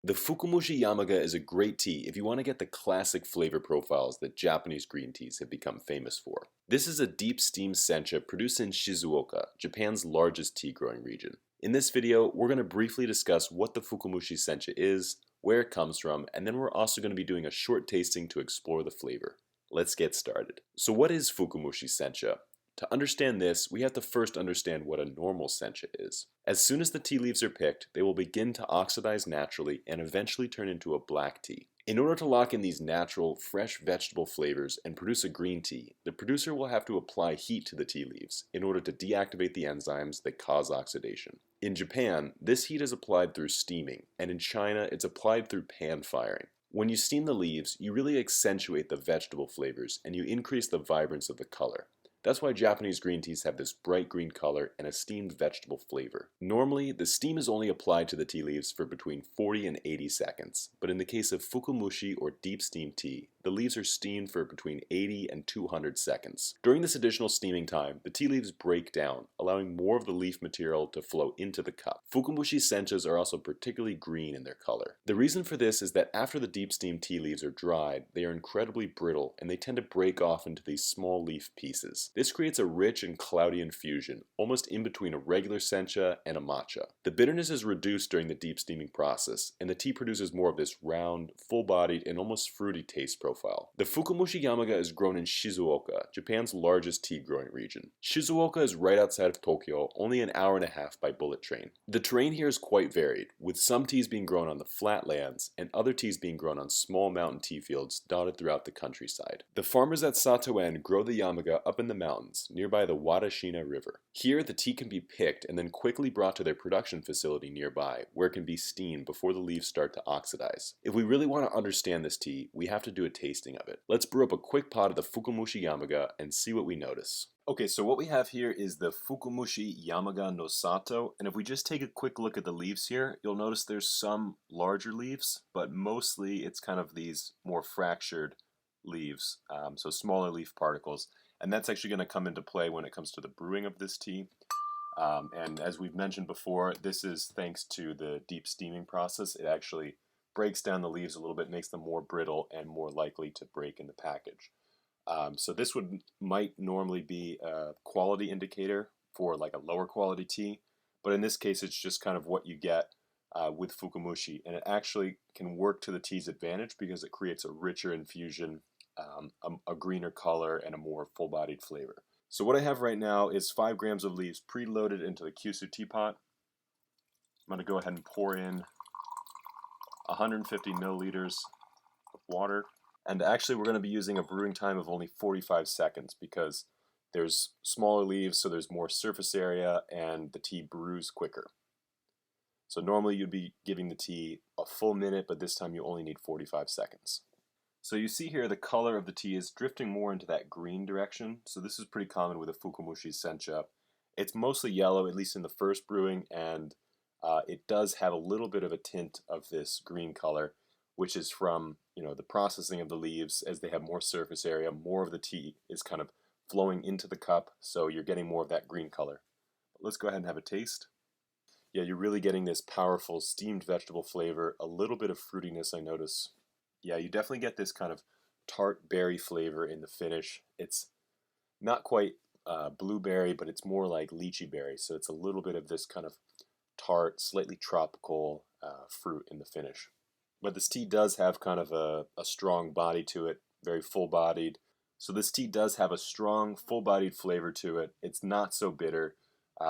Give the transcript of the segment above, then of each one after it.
The Fukamushi Yamaga is a great tea if you want to get the classic flavor profiles that Japanese green teas have become famous for. This is a deep steam sencha produced in Shizuoka, Japan's largest tea growing region. In this video, we're going to briefly discuss what the Fukamushi Sencha is, where it comes from, and then we're also going to be doing a short tasting to explore the flavor. Let's get started. So what is Fukamushi Sencha? To understand this, we have to first understand what a normal sencha is. As soon as the tea leaves are picked, they will begin to oxidize naturally and eventually turn into a black tea. In order to lock in these natural, fresh vegetable flavors and produce a green tea, the producer will have to apply heat to the tea leaves in order to deactivate the enzymes that cause oxidation. In Japan, this heat is applied through steaming, and in China, it's applied through pan firing. When you steam the leaves, you really accentuate the vegetable flavors and you increase the vibrance of the color. That's why Japanese green teas have this bright green color and a steamed vegetable flavor. Normally, the steam is only applied to the tea leaves for between 40 and 80 seconds, but in the case of Fukamushi or deep steam tea, the leaves are steamed for between 80 and 200 seconds. During this additional steaming time, the tea leaves break down, allowing more of the leaf material to flow into the cup. Fukamushi senchas are also particularly green in their color. The reason for this is that after the deep steam tea leaves are dried, they are incredibly brittle and they tend to break off into these small leaf pieces. This creates a rich and cloudy infusion, almost in between a regular sencha and a matcha. The bitterness is reduced during the deep steaming process, and the tea produces more of this round, full-bodied, and almost fruity taste profile. The Fukamushi Yamaga is grown in Shizuoka, Japan's largest tea growing region. Shizuoka is right outside of Tokyo, only an hour and a half by bullet train. The terrain here is quite varied, with some teas being grown on the flatlands and other teas being grown on small mountain tea fields dotted throughout the countryside. The farmers at Satoen grow the Yamaga up in the mountains, nearby the Wadashina River. Here, the tea can be picked and then quickly brought to their production facility nearby, where it can be steamed before the leaves start to oxidize. If we really want to understand this tea, we have to do a tasting of it. Let's brew up a quick pot of the Fukamushi Yamaga and see what we notice. Okay, so what we have here is the Fukamushi Yamaga no Sato, and if we just take a quick look at the leaves here, you'll notice there's some larger leaves, but mostly it's kind of these more fractured leaves, so smaller leaf particles. And that's actually going to come into play when it comes to the brewing of this tea. And as we've mentioned before, this is thanks to the deep steaming process. It actually breaks down the leaves a little bit, makes them more brittle and more likely to break in the package. So this might normally be a quality indicator for like a lower quality tea, but in this case it's just kind of what you get with Fukamushi, and it actually can work to the tea's advantage because it creates a richer infusion, a greener color, and a more full-bodied flavor. So what I have right now is 5 grams of leaves preloaded into the Kyusu teapot. I'm going to go ahead and pour in 150 milliliters of water. And actually we're going to be using a brewing time of only 45 seconds because there's smaller leaves, so there's more surface area and the tea brews quicker. So normally you'd be giving the tea a full minute, but this time you only need 45 seconds. So you see here the color of the tea is drifting more into that green direction. So this is pretty common with a Fukamushi Sencha. It's mostly yellow, at least in the first brewing, and it does have a little bit of a tint of this green color, which is from the processing of the leaves. As they have more surface area, more of the tea is kind of flowing into the cup, so you're getting more of that green color. But let's go ahead and have a taste. Yeah, you're really getting this powerful steamed vegetable flavor, a little bit of fruitiness I notice. Yeah, you definitely get this kind of tart berry flavor in the finish. It's not quite blueberry, but it's more like lychee berry, so it's a little bit of this kind of tart, slightly tropical fruit in the finish. But this tea does have kind of a strong body to it, very full-bodied. So this tea does have a strong, full-bodied flavor to it. It's not so bitter.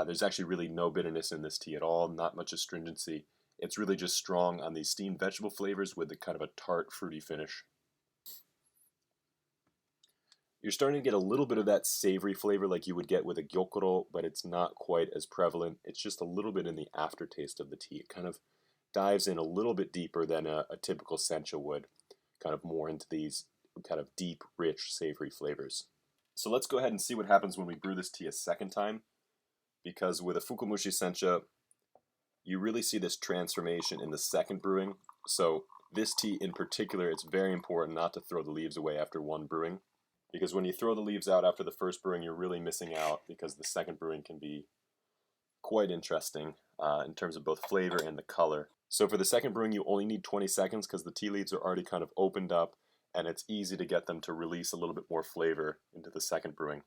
There's actually really no bitterness in this tea at all, not much astringency. It's really just strong on these steamed vegetable flavors with the kind of a tart, fruity finish. You're starting to get a little bit of that savory flavor like you would get with a gyokuro, but it's not quite as prevalent. It's just a little bit in the aftertaste of the tea. It kind of dives in a little bit deeper than a typical sencha would, kind of more into these kind of deep, rich, savory flavors. So let's go ahead and see what happens when we brew this tea a second time, because with a Fukamushi Sencha, you really see this transformation in the second brewing. So this tea in particular, it's very important not to throw the leaves away after one brewing, because when you throw the leaves out after the first brewing, you're really missing out, because the second brewing can be quite interesting in terms of both flavor and the color. So for the second brewing, you only need 20 seconds because the tea leaves are already kind of opened up and it's easy to get them to release a little bit more flavor into the second brewing.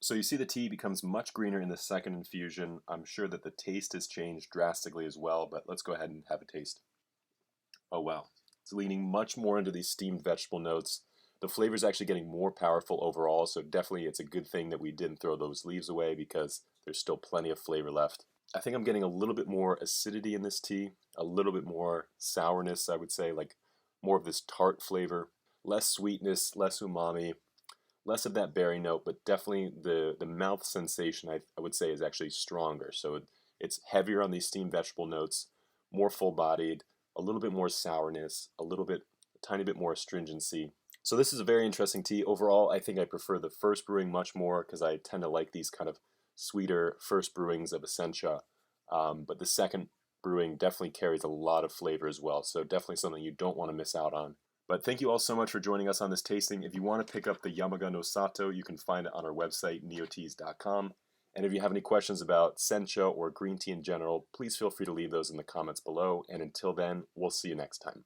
So you see the tea becomes much greener in the second infusion. I'm sure that the taste has changed drastically as well, but let's go ahead and have a taste. Oh wow, it's leaning much more into these steamed vegetable notes. The flavor is actually getting more powerful overall, so definitely it's a good thing that we didn't throw those leaves away because there's still plenty of flavor left. I think I'm getting a little bit more acidity in this tea, a little bit more sourness, I would say, like more of this tart flavor, less sweetness, less umami, less of that berry note, but definitely the mouth sensation I would say is actually stronger. So it's heavier on these steamed vegetable notes, more full bodied, a little bit more sourness, a tiny bit more astringency. So this is a very interesting tea. Overall, I think I prefer the first brewing much more because I tend to like these kind of sweeter first brewings of a sencha. But the second brewing definitely carries a lot of flavor as well. So definitely something you don't want to miss out on. But thank you all so much for joining us on this tasting. If you want to pick up the Yamaga no Sato, you can find it on our website, neoteas.com. And if you have any questions about sencha or green tea in general, please feel free to leave those in the comments below. And until then, we'll see you next time.